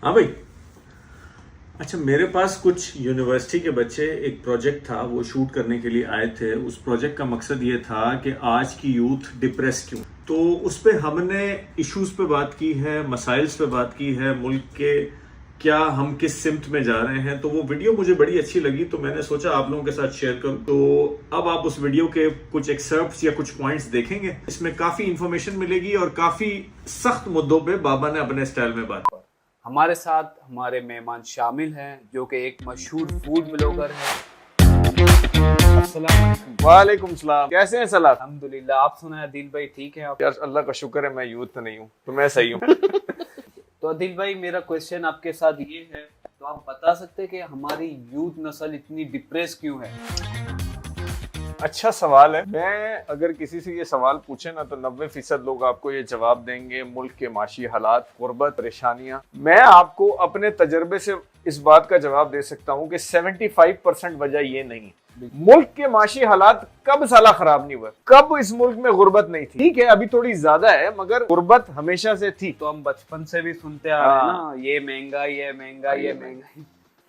हाँ भाई। अच्छा, मेरे पास कुछ यूनिवर्सिटी के बच्चे एक प्रोजेक्ट था, वो शूट करने के लिए आए थे। उस प्रोजेक्ट का मकसद ये था कि आज की यूथ डिप्रेस क्यों। तो उस पे हमने इश्यूज पे बात की है, मसाइल्स पे बात की है, मुल्क के क्या हम किस सिमत में जा रहे हैं। तो वो वीडियो मुझे बड़ी अच्छी लगी, तो मैंने सोचा आप लोगों के साथ शेयर करूं। तो अब आप उस वीडियो के कुछ एक्सर्प्ट्स या कुछ पॉइंट्स देखेंगे। इसमें काफी इंफॉर्मेशन मिलेगी और काफी सख्त मुद्दों पे बाबा ने अपने स्टाइल में बात। हमारे साथ हमारे मेहमान शामिल हैं जो कि एक मशहूर फूड ब्लॉगर हैं। अस्सलाम वालेकुम सलाम। कैसे हैं सलाम? अल्हम्दुलिल्लाह। आप सुनाए अदिल भाई, ठीक है आप? यार अल्लाह का शुक्र है, मैं यूथ नहीं हूँ तो मैं सही हूँ। तो अदिल भाई, मेरा क्वेश्चन आपके साथ ये है, तो आप बता सकते हैं कि हमारी यूथ नस्ल इतनी डिप्रेस क्यों है? अच्छा सवाल है। मैं अगर किसी से ये सवाल पूछे ना तो 90% लोग आपको ये जवाब देंगे मुल्क के माशी हालात, गुर्बत, परेशानियां। मैं आपको अपने तजर्बे से इस बात का जवाब दे सकता हूँ कि 75% वजह ये नहीं है। मुल्क के माशी हालात कब साला खराब नहीं हुआ, कब इस मुल्क में गुर्बत नहीं थी। ठीक है, अभी थोड़ी ज्यादा है मगर गुर्बत हमेशा से थी। तो हम बचपन से भी सुनते आ रहे हैं ना, ये महंगाई है, महंगाई है, महंगाई।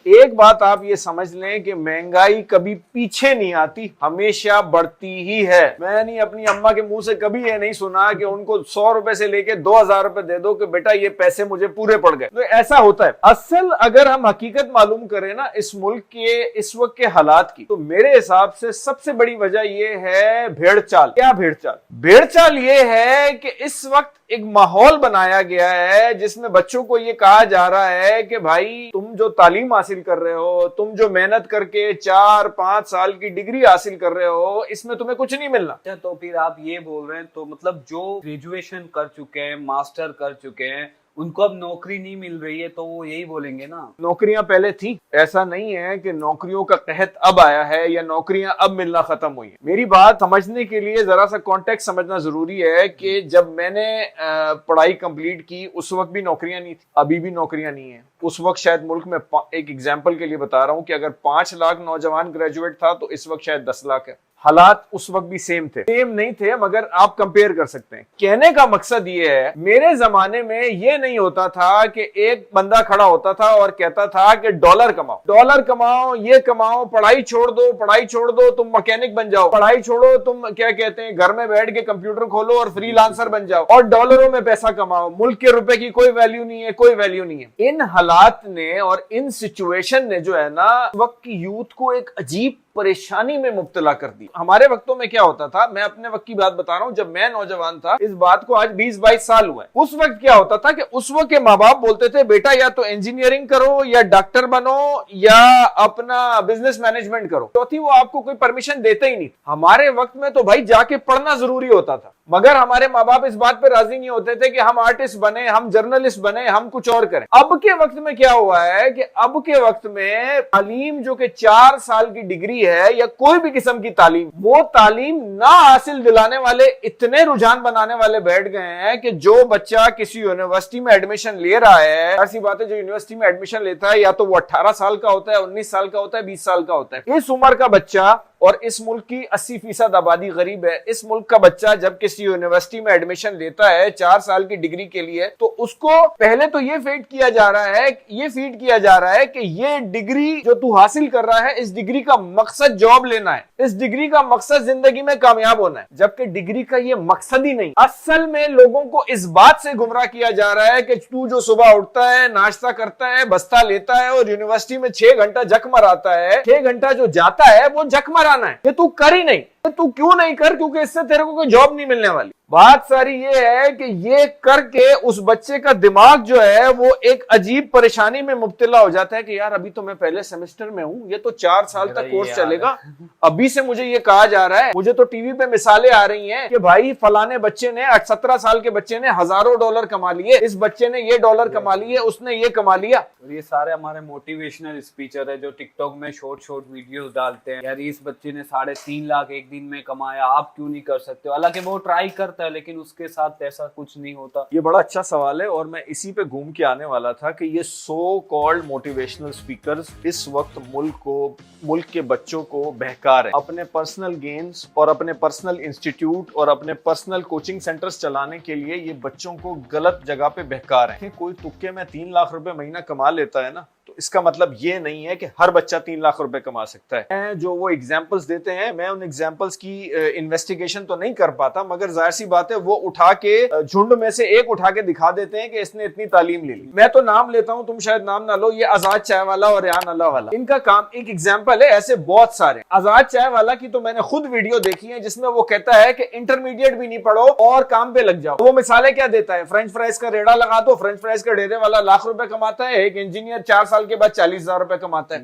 एक बात आप ये समझ लें कि महंगाई कभी पीछे नहीं आती, हमेशा बढ़ती ही है। मैंने अपनी अम्मा के मुंह से कभी ये नहीं सुना कि उनको 100 रुपए से लेके 2000 रुपए दे दो कि बेटा ये पैसे मुझे पूरे पड़ गए। तो ऐसा होता है। असल अगर हम हकीकत मालूम करें ना इस मुल्क के इस वक्त के हालात की, तो मेरे हिसाब से सबसे बड़ी वजह ये है भेड़ चाल। क्या भेड़ चाल? भेड़ चाल ये है कि इस वक्त एक माहौल बनाया गया है जिसमें बच्चों को ये कहा जा रहा है कि भाई तुम जो तालीम हासिल कर रहे हो, तुम जो मेहनत करके 4-5 साल की डिग्री हासिल कर रहे हो, इसमें तुम्हें कुछ नहीं मिलना। अच्छा, तो फिर आप ये बोल रहे हैं तो मतलब जो ग्रेजुएशन कर चुके हैं, मास्टर कर चुके हैं, उनको अब नौकरी नहीं मिल रही है, तो वो यही बोलेंगे ना नौकरियां पहले थी। ऐसा नहीं है कि नौकरियों का कहत अब आया है या नौकरियां अब मिलना खत्म हुई है। मेरी बात समझने के लिए जरा सा कॉन्टेक्स्ट समझना जरूरी है कि जब मैंने पढ़ाई कंप्लीट की उस वक्त भी नौकरियां नहीं थी, अभी भी नौकरियां नहीं है। उस वक्त शायद मुल्क में, एक एग्जाम्पल के लिए बता रहा हूं कि अगर 5 लाख नौजवान ग्रेजुएट था तो इस वक्त शायद 10 लाख है। हालात उस वक्त भी सेम थे, सेम नहीं थे मगर आप कंपेयर कर सकते हैं। कहने का मकसद ये है, मेरे जमाने में ये नहीं होता था कि एक बंदा खड़ा होता था और कहता था कि डॉलर कमाओ, डॉलर कमाओ, ये कमाओ, पढ़ाई छोड़ दो, पढ़ाई छोड़ दो, तुम मैकेनिक बन जाओ, पढ़ाई छोड़ो, तुम क्या कहते हैं घर में बैठ के कंप्यूटर खोलो और फ्रीलांसर बन जाओ और डॉलरों में पैसा कमाओ। मुल्क के रुपए की कोई वैल्यू नहीं है, कोई वैल्यू नहीं है। इन हालात ने और इन सिचुएशन ने जो है ना वक्त की यूथ को एक अजीब परेशानी में मुब्तला कर दी। हमारे वक्तों में क्या होता था, मैं अपने वक्त की बात बता रहा हूं, जब मैं नौजवान था, इस बात को आज 20-22 साल हुआ है। उस वक्त क्या होता था कि उस वक्त के माँ बाप बोलते थे बेटा या तो इंजीनियरिंग करो या डॉक्टर बनो या अपना बिजनेस मैनेजमेंट करो, चौथी वो आपको कोई परमिशन देते ही नहीं। हमारे वक्त में तो भाई जाके पढ़ना जरूरी होता था, मगर हमारे माँ बाप इस बात पर राजी नहीं होते थे कि हम आर्टिस्ट बने, हम जर्नलिस्ट बने, हम कुछ और करें। अब के वक्त में क्या हुआ है कि अब के वक्त में तालीम जो कि 4 साल की डिग्री है या कोई भी किस्म की तालीम, वो तालीम ना हासिल दिलाने वाले इतने रुझान बनाने वाले बैठ गए हैं कि जो बच्चा किसी यूनिवर्सिटी में एडमिशन ले रहा है, ऐसी बात है, जो यूनिवर्सिटी में एडमिशन लेता है या तो वो 18 साल का होता है, 19 साल का होता है, 20 साल का होता है। इस उम्र का बच्चा, और इस मुल्क की 80% आबादी गरीब है, इस मुल्क का बच्चा जब किसी यूनिवर्सिटी में एडमिशन लेता है 4 साल की डिग्री के लिए, तो उसको पहले तो ये फीड किया जा रहा है कि ये डिग्री जो तू हासिल कर रहा है, इस डिग्री का मकसद जॉब लेना है, इस डिग्री का मकसद जिंदगी में कामयाब होना है, जबकि डिग्री का ये मकसद ही नहीं। असल में लोगों को इस बात से गुमराह किया जा रहा है कि तू जो सुबह उठता है, नाश्ता करता है, बस्ता लेता है और यूनिवर्सिटी में 6 घंटा जक मराता है, 6 घंटा जो जाता है वो जक मराना है, ये तू कर ही नहीं। तू क्यों नहीं कर? क्योंकि इससे तेरे को कोई जॉब नहीं मिलने वाली। बात सारी ये है कि ये करके उस बच्चे का दिमाग जो है वो एक अजीब परेशानी में मुब्तला हो जाता है कि यार अभी तो मैं पहले सेमेस्टर में हूं, ये तो 4 साल तक कोर्स चलेगा, अभी से मुझे ये कहा जा रहा है। मुझे तो टीवी पे मिसालें आ रही हैं कि भाई फलाने बच्चे ने 17 साल के बच्चे ने हजारों डॉलर कमा लिए, इस बच्चे ने ये डॉलर कमा लिए, उसने ये कमा लिया। और ये सारे हमारे मोटिवेशनल स्पीचर है जो टिकटॉक में शॉर्ट वीडियोस डालते हैं। यार इस बच्चे ने 3.5 लाख एक दिन में कमाया, आप क्यों नहीं कर सकते हो? हालांकि वो ट्राई करता है लेकिन उसके साथ ऐसा कुछ नहीं होता। ये बड़ा अच्छा सवाल है और मैं इसी पे घूम के आने वाला था कि ये सो कॉल्ड मोटिवेशनल स्पीकर्स इस वक्त मुल्क के बच्चों को बहका रहे हैं। अपने पर्सनल गेम्स और अपने पर्सनल इंस्टीट्यूट और अपने पर्सनल कोचिंग सेंटर्स चलाने के लिए ये बच्चों को गलत जगह पे बहका रहे हैं। कोई तुक्के में 3 लाख रुपए महीना कमा लेता है ना, तो इसका मतलब ये नहीं है कि हर बच्चा 3 लाख रुपए कमा सकता है। जो वो एग्जाम्पल्स देते हैं, मैं उन एग्जाम्पल्स की इन्वेस्टिगेशन तो नहीं कर पाता, मगर जाहिर सी बात है वो उठा के झुंड में से एक उठा के दिखा देते हैं कि इसने इतनी तालीम ले ली। मैं तो नाम लेता हूं, तुम शायद नाम ना लो, ये आजाद चाय वाला और रेहान अल्लाह वाला, इनका काम एक एग्जाम्पल है। ऐसे बहुत सारे। आजाद चाय वाला की तो मैंने खुद वीडियो देखी है जिसमें वो कहता है कि इंटरमीडिएट भी नहीं पढ़ो और काम पे लग जाओ। वो मिसालें क्या देता है, फ्रेंच फ्राइज का रेड़ा लगा दो, फ्रेंच फ्राइज का डेरे वाला लाख रुपए कमाता है, एक इंजीनियर 4 साल के बाद 40,000 रुपए कमाता है,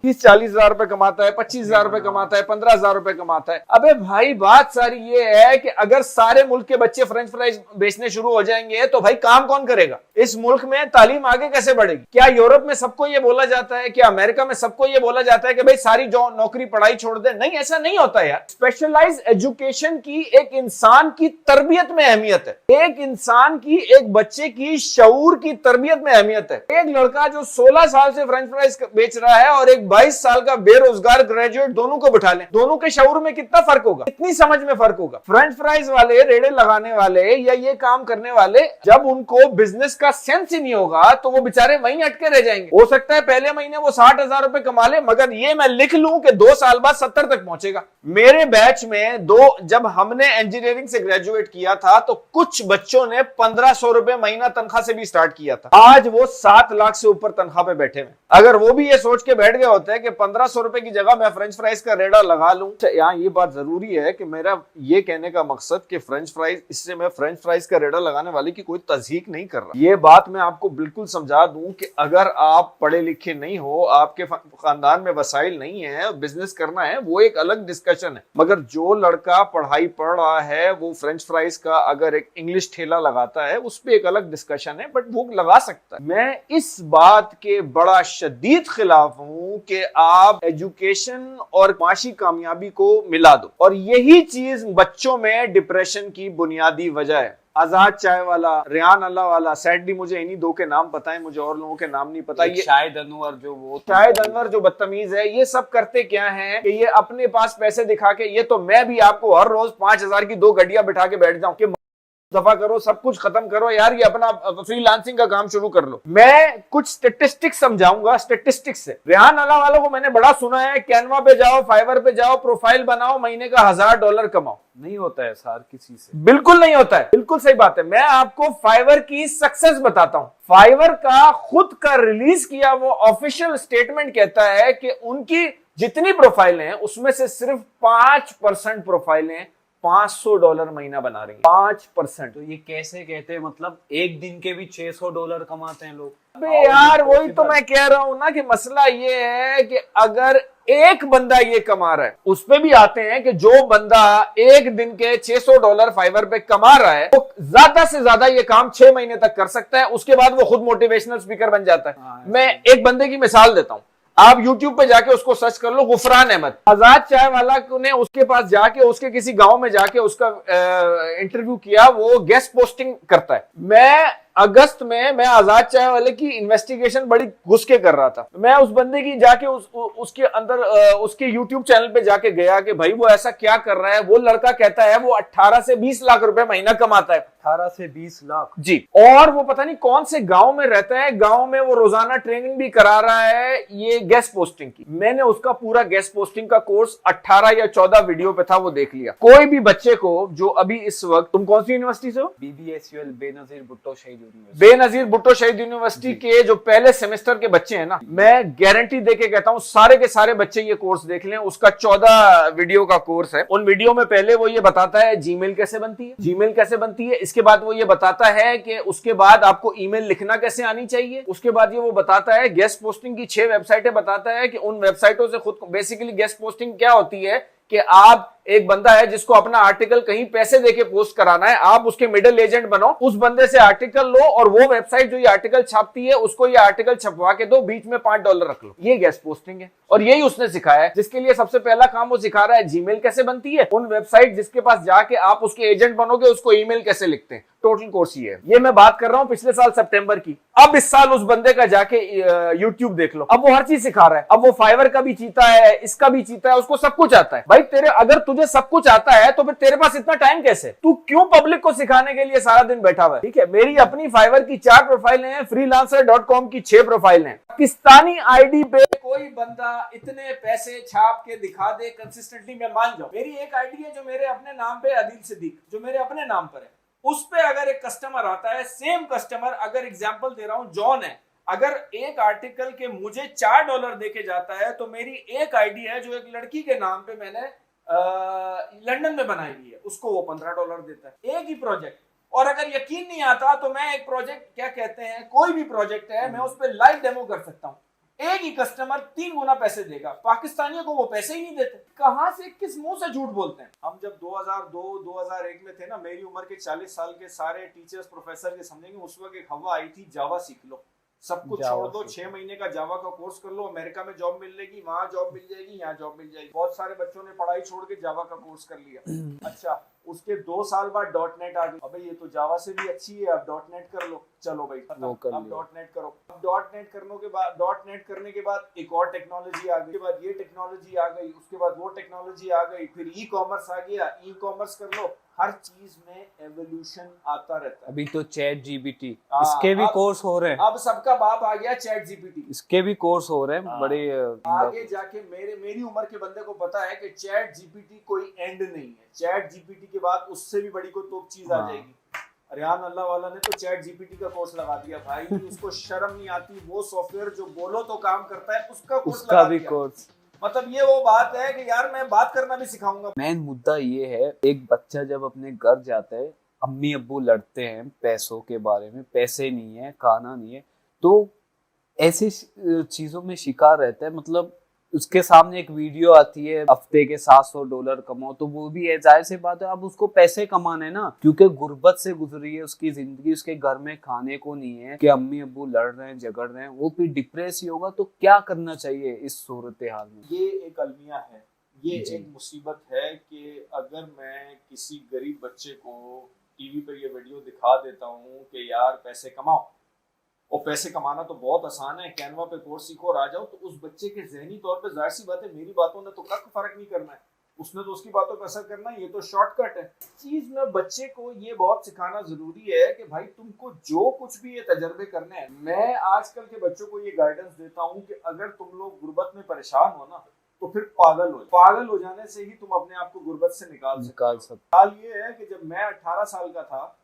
30-40,000 रुपए कमाता है, 25,000 रुपए कमाता है, 15,000 रुपए कमाता है। अबे भाई बात सारी ये है कि अगर सारे मुल्क के बच्चे फ्रेंच फ्राइज बेचने शुरू हो जाएंगे तो भाई काम कौन करेगा? इस मुल्क में तालीम आगे कैसे बढ़ेगी? क्या यूरोप में सबको ये बोला जाता है, क्या अमेरिका में सबको ये बोला जाता है कि भाई सारी जो नौकरी पढ़ाई छोड़ दे? नहीं, ऐसा नहीं होता यार। स्पेशलाइज्ड एजुकेशन की एक इंसान की तरबियत में अहमियत है, एक इंसान की, एक बच्चे की शऊर की तरबियत में अहमियत है। एक लड़का जो 16 साल से फ्रेंच फ्राइज बेच रहा है और एक 22 साल का बेरोजगार ग्रेजुएट, दोनों को बिठा लें, दोनों के शऊर में कितना फर्क होगा, कितनी समझ में फर्क होगा। फ्रेंच फ्राइज वाले, रेड़े लगाने वाले या ये काम करने वाले, जब उनको बिजनेस का सेंस ही नहीं होगा तो वो बेचारे वहीं अटके रह जाएंगे। हो सकता है पहले महीने वो 60,000 रुपए कमा ले, मगर ये मैं लिख लूं कि 2 साल बाद 70 तक पहुंचेगा। मेरे बैच में जब हमने इंजीनियरिंग से ग्रेजुएट किया था तो कुछ बच्चों ने 1,500 रुपए महीना तनख्वाह से भी स्टार्ट किया था। आज वो 7 लाख से ऊपर तनख्वाह पे बैठे हैं। अगर वो भी ये सोच के बैठ गए होते हैं कि 1,500 रुपए की जगह मैं फ्रेंच फ्राइज का रेड़ा लगा लूं। यहाँ ये बात जरूरी है कि मेरा ये कहने का मकसद कि फ्रेंच फ्राइज, इससे मैं फ्रेंच फ्राइज का रेड़ा लगाने वाले की कोई तज़हीक नहीं कर रहा। ये बात मैं आपको बिल्कुल समझा दूं कि अगर आप पढ़े लिखे नहीं हो, आपके खानदान में वसाइल नहीं है, बिजनेस करना है, वो एक अलग डिस्कशन है। मगर जो लड़का पढ़ाई पढ़ रहा है वो फ्रेंच फ्राइज का अगर एक इंग्लिश ठेला लगाता है, उस पर एक अलग डिस्कशन है, बट वो लगा सकता है। मैं इस बात के बड़ा शदीद खिलाफ हूं कि आप एजुकेशन और माशी कामयाबी को मिला दो, और यही चीज बच्चों में डिप्रेशन की बुनियादी वजह है। आजाद चाय वाला, रेहान अल्लाह वाला, सैडली मुझे इन्हीं 2 के नाम पता है, मुझे और लोगों के नाम नहीं पता। ये शाहिद अनवर, शाहिद अनवर जो बदतमीज है, ये सब करते क्या है कि ये अपने पास पैसे दिखा के, ये तो मैं भी आपको हर रोज 5,000 की 2 गड्डियां बिठा के बैठ जाऊं कि दफा करो, सब कुछ खत्म करो यार, ये अपना फ्रीलांसिंग का काम शुरू कर लो। मैं कुछ स्टेटिस्टिक्स समझाऊंगा, स्टेटिस्टिक्स से। रेहान अल्लाह वालों को मैंने बड़ा सुना है, कैनवा पे जाओ, फाइवर पे जाओ, प्रोफाइल बनाओ, महीने का $1,000 कमाओ। नहीं होता है सर किसी से, बिल्कुल नहीं होता है, बिल्कुल सही बात है। मैं आपको फाइवर की सक्सेस बताता हूं। फाइवर का खुद का रिलीज किया वो ऑफिशियल स्टेटमेंट कहता है कि उनकी जितनी प्रोफाइल हैं उसमें से सिर्फ 5% प्रोफाइलें $500 महीना बना रही है। 5%। तो ये कैसे कहते हैं? मतलब एक दिन के भी $600 कमाते हैं लोग। अबे यार वही तो मैं कह रहा हूं ना कि मसला ये है कि अगर एक बंदा ये कमा रहा है, उस पे भी आते हैं कि जो बंदा एक दिन के $600 फाइवर पे कमा रहा है वो ज्यादा से ज्यादा ये काम 6 महीने तक कर सकता है, उसके बाद वो खुद मोटिवेशनल स्पीकर बन जाता है। मैं एक बंदे की मिसाल देता हूं, आप YouTube पे जाके उसको सर्च कर लो, गुफरान अहमद। आजाद चाय वाला ने उसके पास जाके, उसके किसी गांव में जाके उसका इंटरव्यू किया, वो गेस्ट पोस्टिंग करता है। मैं अगस्त में मैं आजाद चाय वाले की इन्वेस्टिगेशन बड़ी घुस के कर रहा था। मैं उस बंदे की जाके उसके अंदर उसके YouTube चैनल पे जाके गया कि भाई वो ऐसा क्या कर रहा है। वो लड़का कहता है वो 18 से 20 लाख रुपए महीना कमाता है। 18 से 20 लाख जी। और वो पता नहीं कौन से गांव में रहता है, गांव में वो रोजाना ट्रेनिंग भी करा रहा है ये गेस्ट पोस्टिंग की। मैंने उसका पूरा गेस्ट पोस्टिंग का कोर्स 18 या 14 वीडियो पे था, वो देख लिया। कोई भी बच्चे को जो अभी इस वक्त, तुम कौन सी यूनिवर्सिटी से हो? BBSUL, बेनजीर भुट्टो शहीद यूनिवर्सिटी। बेनजीर भुट्टो शहीद यूनिवर्सिटी के जो पहले सेमेस्टर के बच्चे हैं ना, मैं गारंटी देके कहता हूं सारे के सारे बच्चे ये कोर्स देख लें। उसका 14 वीडियो का कोर्स है। उन वीडियो में पहले वो ये बताता है जीमेल कैसे बनती है, जीमेल कैसे बनती है। इसके बाद वो ये बताता है कि उसके बाद आपको ईमेल लिखना कैसे आनी चाहिए। उसके बाद ये वो बताता है गेस्ट पोस्टिंग की 6 वेबसाइटें बताता है कि उन वेबसाइटों से खुद, बेसिकली गेस्ट पोस्टिंग क्या होती है कि आप एक बंदा है जिसको अपना आर्टिकल कहीं पैसे देके पोस्ट कराना है, आप उसके मिडिल एजेंट बनो, उस बंदे से आर्टिकल लो और वो वेबसाइट जो ये आर्टिकल छापती है उसको ये आर्टिकल छपवा के दो, बीच में $5 रख लो। ये गेस्ट पोस्टिंग है और यही उसने सिखाया है, जिसके लिए सबसे पहला काम वो सिखा रहा है जीमेल कैसे बनती है, उन वेबसाइट जिसके पास जाके आप उसके एजेंट बनोगे उसको ईमेल कैसे लिखते हैं। टोटल कोर्स ये मैं बात कर रहा हूं पिछले साल सितंबर की। अब इस साल उस बंदे का जाके यूट्यूब देख लो, अब वो हर चीज सिखा रहा है। अब वो फाइवर का भी चीता है, इसका भी चीता है, उसको सब कुछ आता है। भाई तेरे अगर तुझे सब कुछ आता है तो फिर तेरे पास इतना टाइम कैसे? तू क्यों पब्लिक को सिखाने के लिए सारा दिन बैठा हुआ है? ठीक है, मेरी अपनी फाइवर की 4 प्रोफाइल हैं, freelancer.com की 6 प्रोफाइल हैं। पाकिस्तानी आईडी पे कोई बंदा इतने पैसे छाप के दिखा दे कंसिस्टेंटली, मैं मान जाऊं। मेरी एक आईडी है जो मेरे अपने नाम पे, आदिल सिद्दीक, जो मेरे अपने नाम पर है, उस पे अगर एक कस्टमर आता है, सेम कस्टमर, अगर एग्जांपल दे रहा हूं जॉन है, अगर एक आर्टिकल के मुझे $4 देके जाता है तो मेरी एक आईडी है जो एक लड़की के नाम पे मैंने लंदन में बनाई हुई है, उसको वो $15 देता है, एक ही प्रोजेक्ट। और अगर यकीन नहीं आता तो मैं एक प्रोजेक्ट, क्या कहते हैं, कोई भी प्रोजेक्ट है, मैं उस पर लाइव डेमो कर सकता हूं, एक ही कस्टमर 3 गुना पैसे देगा। पाकिस्तानियों को वो पैसे ही नहीं देते, कहां से, किस मुंह से झूठ बोलते हैं? हम जब 2002-2001 में थे ना, मेरी उम्र के 40 साल के सारे टीचर्स प्रोफेसर के समझेंगे, उस वक्त एक हवा आई थी, जावा सीख लो, सब कुछ छोड़ दो, 6 महीने का जावा का कोर्स कर लो, अमेरिका में जॉब मिलेगी, वहां जॉब मिल जाएगी, यहाँ जॉब मिल जाएगी। बहुत सारे बच्चों ने पढ़ाई छोड़ के जावा का कोर्स कर लिया। अच्छा, उसके 2 साल बाद .NET आ गई, अबे ये तो जावा से भी अच्छी है, अब .NET कर लो, चलो भाई खत्म, अब .NET करो। अब .NET करने के बाद एक और टेक्नोलॉजी आ गई, उसके बाद ये टेक्नोलॉजी आ गई, उसके बाद वो टेक्नोलॉजी आ गई, फिर ई-कॉमर्स आ गया, ई-कॉमर्स कर लो। हर चीज में एवोल्यूशन आता रहता है। अभी तो चैट जीपीटी, इसके भी कोर्स हो रहे हैं। अब सबका बाप आ गया चैट जीपीटी, इसके भी कोर्स हो रहे हैं बड़े। आगे जाके मेरी उम्र के बंदे को पता है कि चैट जीपीटी कोई एंड नहीं है। चैट जीपीटी के बाद उससे भी बड़ी कोई तोप चीज आ जाएगी। रियान अल्लाह वाला ने तो चैट जीपीटी का कोर्स लगा दिया भाई, उसको शर्म नहीं आती, वो सॉफ्टवेयर जो बोलो तो काम करता है, उसका कोर्स लगा दिया। कोर्स मतलब ये वो बात है कि यार मैं बात करना भी सिखाऊंगा। मेन मुद्दा ये है, एक बच्चा जब अपने घर जाता है, अम्मी अब्बू लड़ते हैं पैसों के बारे में, पैसे नहीं है, खाना नहीं है, तो ऐसी चीजों में शिकार रहता है। मतलब उसके सामने एक वीडियो आती है, हफ्ते के $700 कमाओ, तो वो भी है, जाहिर सी बात है, अब उसको पैसे कमाने ना, क्योंकि गुर्बत से गुजरी है उसकी जिंदगी, उसके घर में खाने को नहीं है, कि अम्मी अब्बू लड़ रहे हैं, झगड़ रहे हैं, वो फिर डिप्रेस ही होगा। तो क्या करना चाहिए इस सूरत हाल में? ये एक अलमिया है, ये एक मुसीबत है कि अगर मैं किसी गरीब बच्चे को टीवी पर ये वीडियो दिखा देता हूँ कि यार पैसे कमाओ, और पैसे कमाना तो बहुत आसान है, कैनवा पे कोर्स सीखो और आ जाओ, तो उस बच्चे के जहनी तौर पे जाहिर सी बात है मेरी बातों ने तो कख फर्क नहीं करना है, उसने तो उसकी बातों पर असर करना है, ये तो शॉर्टकट है। चीज में बच्चे को ये बहुत सिखाना जरूरी है कि भाई तुमको जो कुछ भी ये तजर्बे करने हैं। मैं आजकल के बच्चों को ये गाइडेंस देता हूँ कि अगर तुम लोग गुर्बत में परेशान हो ना, तो फिर पागल हो जाने से ही तुम अपने आप को गुर्बत से निकाल सकते। हाल ये है कि जब मैं 18 साल का था,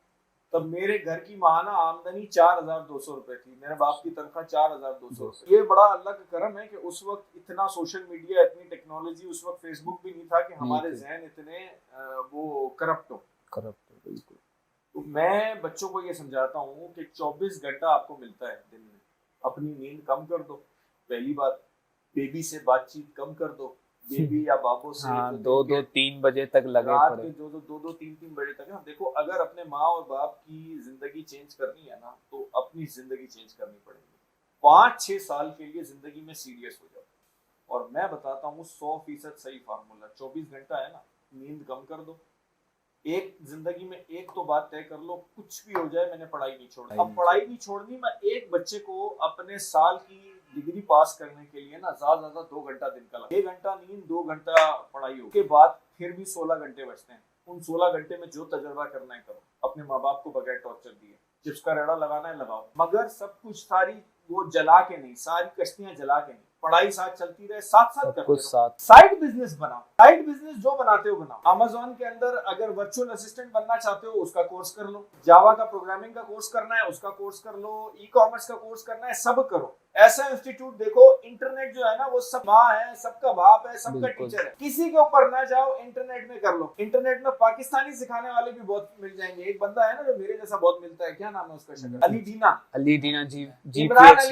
तब मेरे घर की माहाना आमदनी 4,200 रुपए थी, मेरे बाप की तनख्वाह 4,200 रुपए। ये बड़ा अल्लाह का करम है कि उस वक्त इतना सोशल मीडिया, इतनी टेक्नोलॉजी, उस वक्त फेसबुक भी नहीं था कि हमारे जहन इतने वो करप्ट हो। बिल्कुल। तो मैं बच्चों को ये समझाता हूँ कि 24 घंटा आपको मिलता है दिन में, अपनी नींद कम कर दो, पहली बात, बेबी से बातचीत कम कर दो, बेबी या बाबू से 2-3 बजे तक लगे पड़े, 2-3 बजे तक ना। देखो, अगर अपने माँ और बाप की जिंदगी चेंज करनी है ना, तो अपनी जिंदगी चेंज करनी पड़ेगी। 5-6 साल के लिए जिंदगी में सीरियस हो जाओ। और मैं बताता हूँ 100% सही फार्मूला, 24 घंटा है ना, नींद कम कर दो, एक जिंदगी में एक तो बात तय कर लो, कुछ भी हो जाए मैंने पढ़ाई नहीं छोड़नी। अब पढ़ाई नहीं छोड़नी, मैं एक बच्चे को अपने साल की डिग्री पास करने के लिए ना ज्यादा 2 घंटा दिन का लगा, 1 घंटा नींद, 2 घंटा पढ़ाई हो, के बाद फिर भी 16 घंटे बचते हैं। उन 16 घंटे में जो तजुर्बा करना है करो, अपने माँ बाप को बगैर टॉर्चर दिए, चिप्स का रेड़ा लगाना है लगाओ, मगर सब कुछ सारी वो जला के नहीं, सारी कश्तियां जला के नहीं, पढ़ाई साथ चलती रहे, साथ करते रहो। साइड बिजनेस बनाओ, साइड बिजनेस जो बनाते हो बनाओ। अमेज़न के अंदर अगर वर्चुअल असिस्टेंट बनना चाहते हो, उसका कोर्स कर लो, जावा का प्रोग्रामिंग का कोर्स करना है, उसका कोर्स कर लो, ई-कॉमर्स का कोर्स करना है, सब करो। ऐसा इंस्टीट्यूट देखो, इंटरनेट जो है ना, वो सब माँ है, सबका बाप है, सबका टीचर है, किसी के ऊपर ना जाओ, इंटरनेट में कर लो। इंटरनेट में पाकिस्तानी सिखाने वाले भी बहुत मिल जाएंगे। एक बंदा है ना जो मेरे जैसा बहुत मिलता है, क्या नाम है उसका, शक्ल अली दीना, जीएफएक्स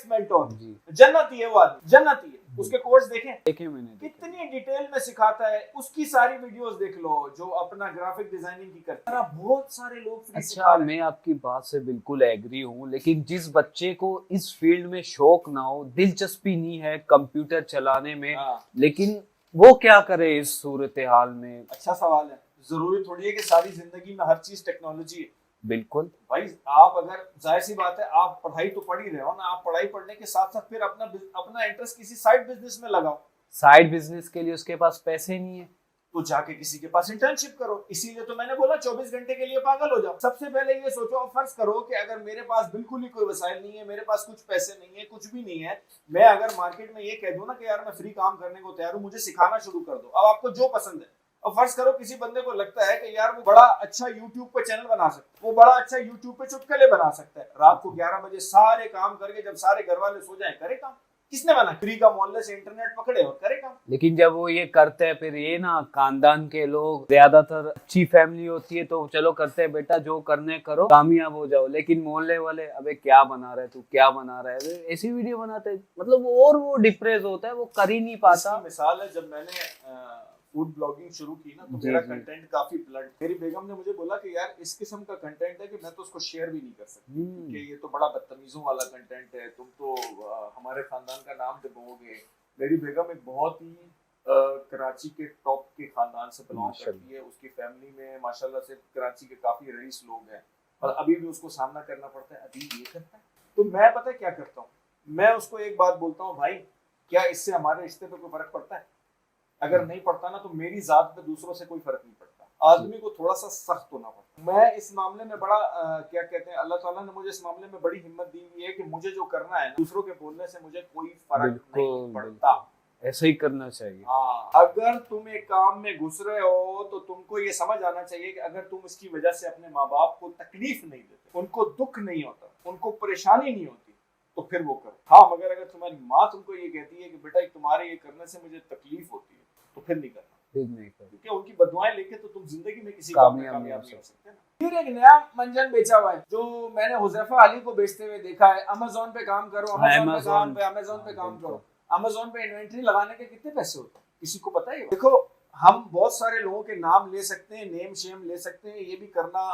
मेंटोर, जन्नती है वो आदमी, जन्नती है, उसके कोर्स देखें, देखे मैंने देखे। कितनी डिटेल में सिखाता है, उसकी सारी वीडियोस देख लो जो अपना ग्राफिक डिजाइनिंग की करता है। बहुत सारे लोग फ्री सिखा अच्छा, रहे हैं। मैं आपकी बात से बिल्कुल एग्री हूँ, लेकिन जिस बच्चे को इस फील्ड में शौक ना हो, दिलचस्पी नहीं है कंप्यूटर चलाने में, हाँ। लेकिन वो क्या करे इस सूरत हाल में? अच्छा सवाल है। जरूरी थोड़ी है कि सारी जिंदगी में हर चीज टेक्नोलॉजी है। बिल्कुल भाई आप अगर, जाहिर सी बात है, आप पढ़ाई तो पढ़ ही रहे हो ना, आप पढ़ाई पढ़ने के साथ साथ फिर अपना इंटरेस्ट किसी साइड बिजनेस में लगाओ। साइड बिजनेस के लिए उसके पास पैसे नहीं है तो जाके किसी के पास इंटर्नशिप करो। इसीलिए तो मैंने बोला 24 घंटे के लिए पागल हो जाओ। सबसे पहले ये सोचो और फर्ज करो कि अगर मेरे पास बिल्कुल ही कोई वसाइल नहीं है, मेरे पास कुछ पैसे नहीं है, कुछ भी नहीं है, मैं अगर मार्केट में ये कह दूं ना कि यार मैं फ्री काम करने को तैयार हूं, मुझे सिखाना शुरू कर दो। अब आपको जो पसंद है, और फर्ज करो किसी बंदे को लगता है कि यार वो बड़ा अच्छा यूट्यूब पे चैनल बना सकता है, वो बड़ा अच्छा यूट्यूब पे चुटकुले बना सकता है, रात को 11 बजे सारे काम करके जब सारे घर वाले सो जाए करे काम। किसने बना? फ्री का मोहल्ले से इंटरनेट पकड़े और करे काम। लेकिन जब वो ये करते हैं, फिर ये ना, खानदान के लोग, ज्यादातर अच्छी फैमिली होती है तो चलो करते हैं बेटा, जो करने करो, कामयाब हो जाओ। लेकिन मोहल्ले वाले, अबे क्या बना रहा है तू, क्या बना रहा है, ऐसी वीडियो बनाते हैं, मतलब वो डिप्रेस होता है, वो कर ही नहीं पाता। मिसाल है, जब मैंने फूड ब्लॉगिंग शुरू की ना, तो मेरा कंटेंट काफी ब्लंट, मेरी बेगम ने मुझे बोला कि यार इस किस्म का कंटेंट है कि मैं तो उसको शेयर भी नहीं कर सकती, कि ये तो बड़ा बदतमीजों वाला कंटेंट है, तुम तो हमारे खानदान का नाम दबोगे। मेरी बेगम एक बहुत ही कराची के टॉप के खानदान से बिलोंग करती है। उसकी फैमिली में माशाल्लाह से कराची के काफी रईस लोग हैं, और अभी भी उसको सामना करना पड़ता है, अभी ये करता है। तो मैं पता है क्या करता हूँ, मैं उसको एक बात बोलता हूँ, भाई क्या इससे हमारे रिश्ते पे कोई फर्क पड़ता है? अगर नहीं पड़ता ना, तो मेरी जात पे दूसरों से कोई फर्क नहीं पड़ता। आदमी को थोड़ा सा सख्त होना पड़ता। मैं इस मामले में बड़ा क्या कहते हैं, अल्लाह ताला ने मुझे इस मामले में बड़ी हिम्मत दी हुई है कि मुझे जो करना है, दूसरों के बोलने से मुझे कोई फर्क नहीं पड़ता। ऐसा ही करना चाहिए। हाँ, अगर तुम एक काम में घुस रहे हो तो तुमको ये समझ आना चाहिए कि अगर तुम इसकी वजह से अपने माँ बाप को तकलीफ नहीं देते, उनको दुख नहीं होता, उनको परेशानी नहीं होती, तो फिर वो करो। हाँ, मगर अगर तुम्हारी माँ तुमको ये कहती है कि बेटा तुम्हारे ये करने से मुझे तकलीफ होती है, तो फिर नहीं करना, क्योंकि उनकी बदुआएं लेके तो तुम जिंदगी में किसी काम में कामयाब नहीं हो सकते ना। फिर एक नया मंजन बेचा हुआ है जो मैंने हुज़ैफा अली को बेचते हुए देखा है, अमेज़न पे काम करो, अमेज़न पे काम करो। अमेज़न पे इन्वेंट्री लगाने के कितने पैसे होते हैं, किसी को पता है? देखो, हम बहुत सारे लोगों के नाम ले सकते हैं, नेम शेम ले सकते हैं, ये भी करना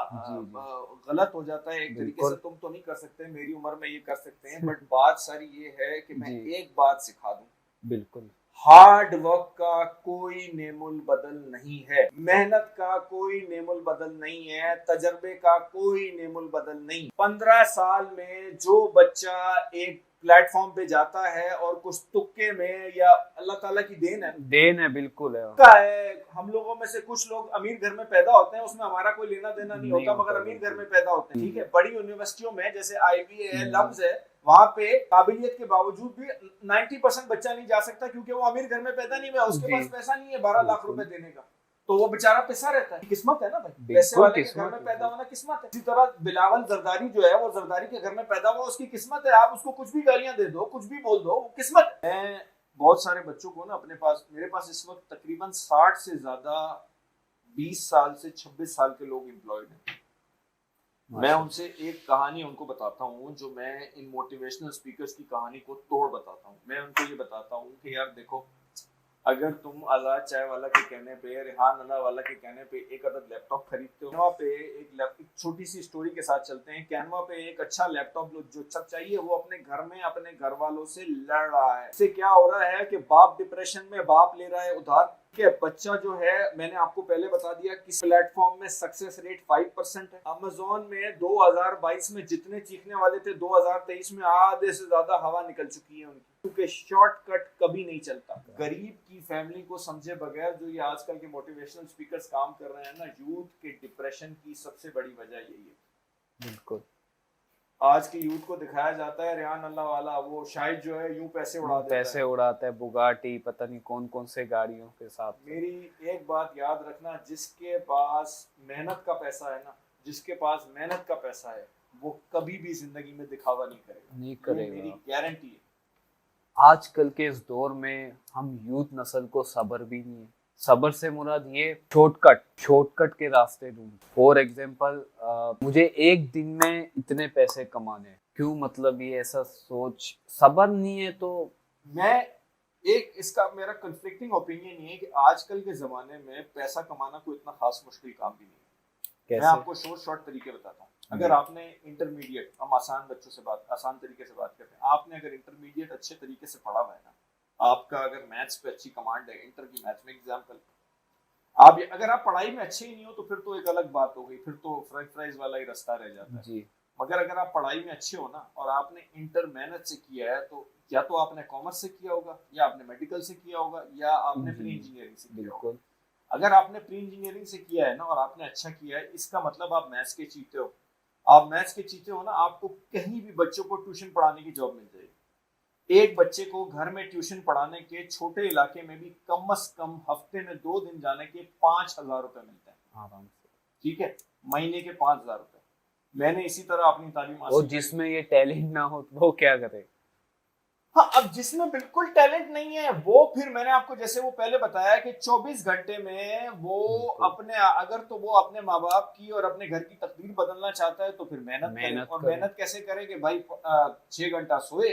गलत हो जाता है एक तरीके से। तुम तो नहीं कर सकते, मेरी उम्र में ये कर सकते हैं, बट बात सारी ये है कि मैं एक बात सिखा दूं, बिल्कुल, हार्ड वर्क का कोई नेमुल बदल नहीं है, मेहनत का कोई नेमुल बदल नहीं है, तजर्बे का कोई नेमुल बदल नहीं। 15 साल में जो बच्चा एक प्लेटफॉर्म पे जाता है और कुछ तुक्के में, या अल्लाह ताला की देन है, बिल्कुल है। हम लोगों में से कुछ लोग अमीर घर में पैदा होते हैं, उसमें हमारा कोई लेना देना नहीं होता, मगर अमीर घर में पैदा होते हैं। ठीक है, बड़ी यूनिवर्सिटियों में जैसे IB है, लम्स है, वहां पे काबिलियत के बावजूद भी 90% बच्चा नहीं जा सकता, क्योंकि वो अमीर घर में पैदा नहीं हुआ, उसके पास पैसा नहीं है 12 लाख रुपए देने का, तो वो बेचारा पिसा रहता है। किस्मत है ना भाई, पैसे वाले के घर में पैदा होना किस्मत है। इसी तरह बिलावल जरदारी जो है, वो जरदारी के घर में पैदा हुआ, उसकी किस्मत है। आप उसको कुछ भी गालियां दे दो, कुछ भी बोल दो, वो किस्मत है। मैं बहुत सारे बच्चों को ना अपने पास, मेरे पास इस वक्त तकरीबन 60 से ज्यादा 20 साल से 26 साल के लोग एम्प्लॉयड हैं। मैं उनसे एक कहानी उनको बताता हूँ, जो मैं इन मोटिवेशनल स्पीकर्स की कहानी को तोड़ बताता हूँ। मैं उनको ये बताता हूँ कि यार देखो, अगर तुम आजाद चाय वाला के कहने पे, रेहान अल्लाह वाला के कहने पे एक अदद लैपटॉप खरीदते हो, कैनवा पे एक छोटी सी स्टोरी के साथ चलते हैं। कैनवा पे एक अच्छा लैपटॉप जो सब चाहिए, वो अपने घर में अपने घर वालों से लड़ रहा है। इससे क्या हो रहा है कि बाप डिप्रेशन में, बाप ले रहा है उधार के, बच्चा जो है, मैंने आपको पहले बता दिया किस प्लेटफॉर्म में सक्सेस रेट 5% है। अमेज़न में 2022 में जितने चीखने वाले थे, 2023 में आधे से ज्यादा हवा निकल चुकी है उनकी, क्योंकि शॉर्टकट कभी नहीं चलता। गरीब की फैमिली को समझे बगैर जो ये आजकल के मोटिवेशनल स्पीकर्स काम कर रहे हैं ना, यूथ के डिप्रेशन की सबसे बड़ी वजह यही है। बिल्कुल, आज के यूथ को दिखाया जाता है रेहान अल्लाह वाला, वो शायद जो है यूं पैसे उड़ाता है, बुगाटी, पता नहीं कौन कौन से गाड़ियों के साथ। मेरी एक बात याद रखना, जिसके पास मेहनत का पैसा है ना, जिसके पास मेहनत का पैसा है, वो कभी भी जिंदगी में दिखावा नहीं करेगा, मेरी गारंटी है। आजकल के इस दौर में हम यूथ नस्ल को सब्र भी नहीं है। सब्र से मुराद ये शॉर्टकट के रास्ते ढूंढ। फॉर एग्जाम्पल, मुझे एक दिन में इतने पैसे कमाने, क्यों? मतलब ये ऐसा सोच, सब्र नहीं है तो मैं एक इसका मेरा कंफ्लिक्टिंग ओपिनियन ये है कि आजकल के जमाने में पैसा कमाना कोई इतना खास मुश्किल काम भी नहीं है। मैं आपको शॉर्ट तरीके बताता हूँ। अगर आपने इंटरमीडिएट, हम आसान बच्चों से आसान तरीके से बात करते हैं, आपने अगर इंटरमीडिएट अच्छे तरीके से पढ़ा हुआ है ना, आपका अगर मैथ्स पे अच्छी कमांड है, इंटर की मैथ्स में एग्जाम्पल, आप अगर आप पढ़ाई में अच्छे ही नहीं हो तो फिर तो एक अलग बात हो गई, फिर तो फ्रेंच फ्राइज वाला ही रास्ता रह जाता है जी। मगर अगर आप पढ़ाई में अच्छे हो ना और आपने इंटर मेहनत से किया है, तो या तो आपने कॉमर्स से किया होगा, या आपने मेडिकल से किया होगा, या आपने प्री इंजीनियरिंग से किया होगा। अगर आपने प्री इंजीनियरिंग से किया है ना और आपने अच्छा किया है, इसका मतलब आप मैथ्स के चीते हो। आप मैथ्स के चीते हो ना, आपको कहीं भी बच्चों को ट्यूशन पढ़ाने की जॉब मिल जाएगी। एक बच्चे को घर में ट्यूशन पढ़ाने के छोटे इलाके में भी कम से कम हफ्ते में 2 दिन जाने के 5,000 रुपए मिलते हैं आराम से, ठीक है, महीने के 5,000 रुपए। मैंने इसी तरह अपनी तालीम और जिसमें ये टैलेंट ना हो तो वो क्या करे? हाँ, अब जिसमें बिल्कुल टैलेंट नहीं है वो फिर मैंने आपको जैसे वो पहले बताया कि 24 घंटे में वो अपने, अगर तो वो अपने माँ बाप की और अपने घर की तकदीर बदलना चाहता है तो फिर मेहनत करे। और मेहनत कैसे करे कि भाई 6 घंटा सोए,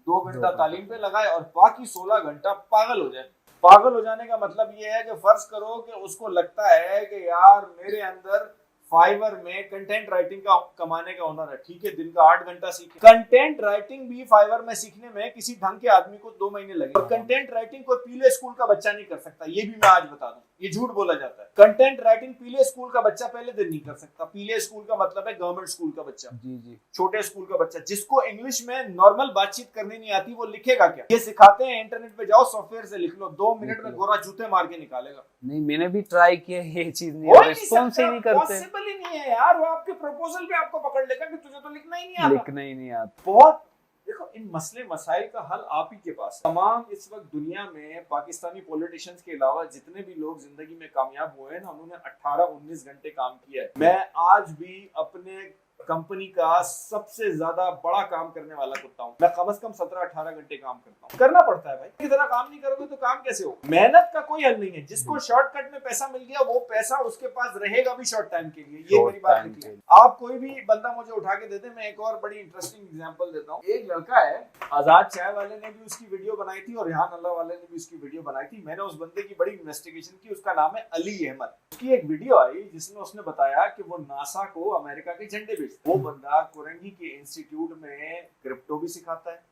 2 घंटा तालीम पे लगाए और बाकी 16 घंटा पागल हो जाए। पागल हो जाने का मतलब ये है कि फर्ज करो कि उसको लगता है कि यार मेरे अंदर फाइवर में कंटेंट राइटिंग का कमाने का हुनर है, ठीक है, दिन का 8 घंटा सीखे। कंटेंट राइटिंग भी फाइवर में सीखने में किसी ढंग के आदमी को 2 महीने लगे। और कंटेंट राइटिंग कोई पीले स्कूल का बच्चा नहीं कर सकता, ये भी मैं आज बता दूं, ये झूठ बोला जाता है। कंटेंट राइटिंग पीले स्कूल का बच्चा पहले दिन नहीं कर सकता। पीले स्कूल का मतलब है गवर्नमेंट स्कूल का बच्चा, जी, छोटे स्कूल का बच्चा जिसको इंग्लिश में नॉर्मल बातचीत करनी नहीं आती, वो लिखेगा क्या? ये सिखाते हैं, इंटरनेट पे जाओ, सॉफ्टवेयर से लिख लो, 2 मिनट में गोरा जूते मार के निकालेगा। नहीं, मैंने भी ट्राई किया, ये चीज नहीं, रिस्पॉन्स ही नहीं करते, पॉसिबल ही नहीं है यार। वो आपके प्रपोजल पे आपको पकड़ लेगा कि तुझे तो लिखना ही नहीं आता। लिखना ही नहीं आता। बहुत देखो, इन मसले मसाइल का हल आप ही के पास है। तमाम इस वक्त दुनिया में पाकिस्तानी पॉलिटिशियंस के अलावा जितने भी लोग जिंदगी में कामयाब हुए हैं ना, उन्होंने 18-19 घंटे काम किया है। मैं आज भी अपने कंपनी का सबसे ज्यादा बड़ा काम करने वाला कुत्ता हूँ। मैं कम से कम 17-18 घंटे काम करता हूँ। करना पड़ता है भाई, इतना काम नहीं करोगे तो काम कैसे हो? मेहनत का कोई हल नहीं है। जिसको शॉर्टकट में पैसा मिल गया, वो पैसा उसके पास रहेगा भी शॉर्ट टाइम के लिए। ये मेरी बात निकली। आप कोई भी बंदा मुझे उठा के दे दे, मैं एक और बड़ी इंटरेस्टिंग एग्जांपल देता हूँ। एक लड़का है, आजाद चाय वाले ने भी उसकी वीडियो बनाई थी और रेहान अल्लाह वाले ने भी उसकी वीडियो बनाई थी। मैंने उस बंदे की बड़ी इन्वेस्टिगेशन की। उसका नाम है अली अहमद। उसकी एक वीडियो आई जिसमें उसने बताया कि वो नासा को अमेरिका के झंडे बेचता है। वो बंदा कुरंगी के इंस्टीट्यूट में क्रिप्टो भी सिखाता है,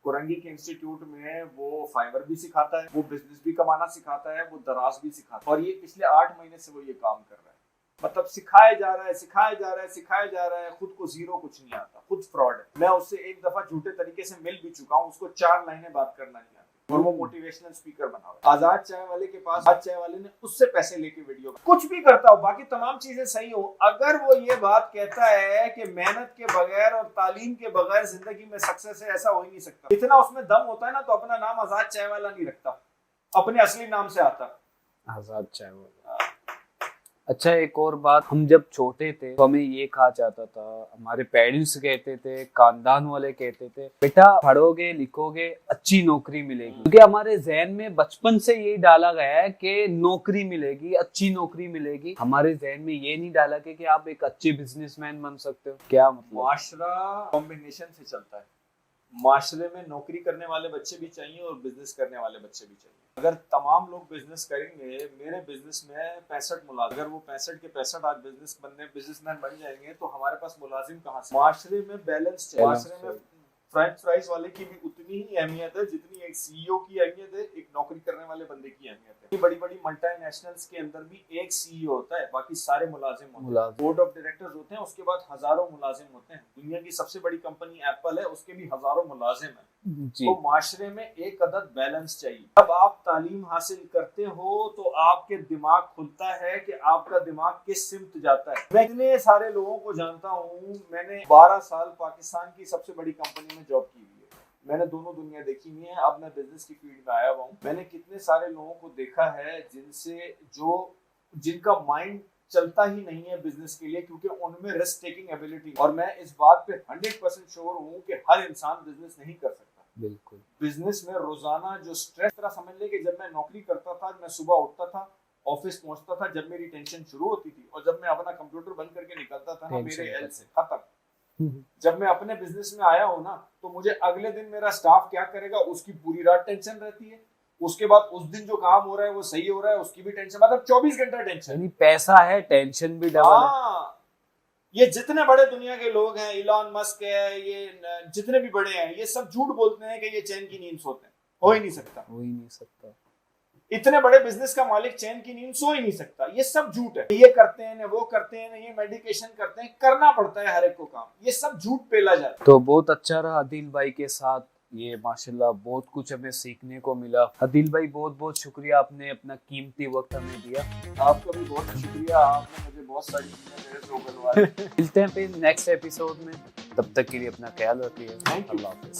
कुरंगी के इंस्टीट्यूट में वो फाइबर भी सिखाता है, वो बिजनेस भी कमाना सिखाता है, वो दराज भी सिखाता है। और ये पिछले 8 महीने से वो ये काम कर रहा है। मतलब सिखाया जा रहा है, सिखाया जा रहा है, सिखाया जा रहा है, खुद को जीरो, कुछ नहीं आता, खुद फ्रॉड है। मैं उससे एक दफा झूठे तरीके से मिल भी चुका हूँ। उसको 4 लाइनें बात करना नहीं आती और वो मोटिवेशनल स्पीकर बना हुआ है। आजाद चाय वाले के पास, आजाद चाय वाले ने उससे पैसे लेके वीडियो, कुछ भी करता हो, बाकी तमाम चीजें सही हो, अगर वो ये बात कहता है कि मेहनत के बगैर और तालीम के बगैर जिंदगी में सक्सेस है, ऐसा हो ही नहीं सकता। इतना उसमें दम होता है ना, तो अपना नाम आजाद चाय वाला नहीं रखता, अपने असली नाम से आता, आजाद चाय वाला। अच्छा, एक और बात, हम जब छोटे थे तो हमें ये कहा जाता था, हमारे पेरेंट्स कहते थे, खानदान वाले कहते थे, बेटा पढ़ोगे लिखोगे अच्छी नौकरी मिलेगी। क्योंकि हमारे जहन में बचपन से यही डाला गया है कि नौकरी मिलेगी, अच्छी नौकरी मिलेगी। हमारे जहन में ये नहीं डाला कि आप एक अच्छे बिजनेसमैन बन सकते हो। क्या मतलब? माशरा कॉम्बिनेशन से चलता है। माशरे में नौकरी करने वाले बच्चे भी चाहिए और बिजनेस करने वाले बच्चे भी चाहिए। अगर तमाम लोग बिजनेस करेंगे, मेरे बिजनेस में 65 मुलाजिम, अगर वो 65 के 65 आज बिजनेसमैन बन जाएंगे तो हमारे पास मुलाजिम कहाँ से? माशरे में बैलेंस चाहिए। माशरे में फ्रेंच फ्राइज वाले की भी उतनी ही अहमियत है जितनी एक सीईओ की अहमियत है, एक नौकरी करने वाले बंदे की अहमियत है। बड़ी बड़ी मल्टीनेशनल्स के अंदर भी एक सीईओ होता है, बाकी सारे मुलाजिम होते हैं। बोर्ड ऑफ डायरेक्टर्स होते हैं, उसके बाद हजारों मुलाजिम होते हैं। दुनिया की सबसे बड़ी कंपनी एप्पल है, उसके भी हजारों मुलाजिम हैं। तो माशरे में एक अदद बैलेंस चाहिए। जब आप तालीम हासिल करते हो तो आपके दिमाग खुलता है कि आपका दिमाग किस सिमत जाता है। मैं इतने सारे लोगों को जानता हूँ। मैंने 12 साल पाकिस्तान की सबसे बड़ी कंपनी में जॉब की हुई है। मैंने दोनों दुनिया देखी हुई है। अब मैं बिजनेस की फील्ड में आया हुआ हूँ। मैंने कितने सारे लोगों को देखा है जिनका माइंड चलता ही नहीं है बिजनेस के लिए, क्योंकि उनमें रिस्क टेकिंग एबिलिटी। और मैं इस बात पे 100% श्योर हूँ कि हर इंसान बिजनेस नहीं कर सकता। बिल्कुल। बिजनेस में रोजाना जो स्ट्रेस, तरह समझ ले कि जब मैं नौकरी करता था, मैं सुबह उठता था, ऑफिस पहुंचता था, जब मेरी टेंशन शुरू होती थी, और जब मैं अपना कंप्यूटर बंद करके निकलता था ना, मेरे एल से खत्म। जब मैं अपने बिजनेस में आया हूँ ना, तो मुझे अगले दिन मेरा स्टाफ क्या करेगा उसकी पूरी रात टेंशन रहती है। उसके बाद उस दिन जो काम हो रहा है वो सही हो रहा है, उसकी भी टेंशन, मतलब 24 घंटा टेंशन। यानी पैसा है, टेंशन भी डबल है। हाँ, ये जितने बड़े दुनिया के लोग हैं, इलॉन मस्क है, ये जितने भी बड़े हैं, ये सब झूठ बोलते हैं कि ये चैन की नींद सोते हैं। हो ही नहीं सकता। हो ही नहीं सकता। इतने बड़े बिजनेस का मालिक चैन की नींद सो ही नहीं सकता। ये सब झूठ है। ये करते हैं ना, वो करते हैं ना, ये मेडिकेशन करते हैं, करना पड़ता है हर एक को काम। ये सब झूठ पेला जाता है। तो बहुत अच्छा रहा आदिल भाई के साथ, ये माशाल्लाह बहुत कुछ हमें सीखने को मिला। आदिल भाई बहुत बहुत शुक्रिया, आपने अपना कीमती वक्त हमें दिया। आपका भी बहुत शुक्रिया, आपने मुझे बहुत सारी चीजें मेरे से उगलवाई। मिलते हैं फिर नेक्स्ट एपिसोड में, तब तक के लिए अपना ख्याल रखिए। Thank you. Allah Hafiz.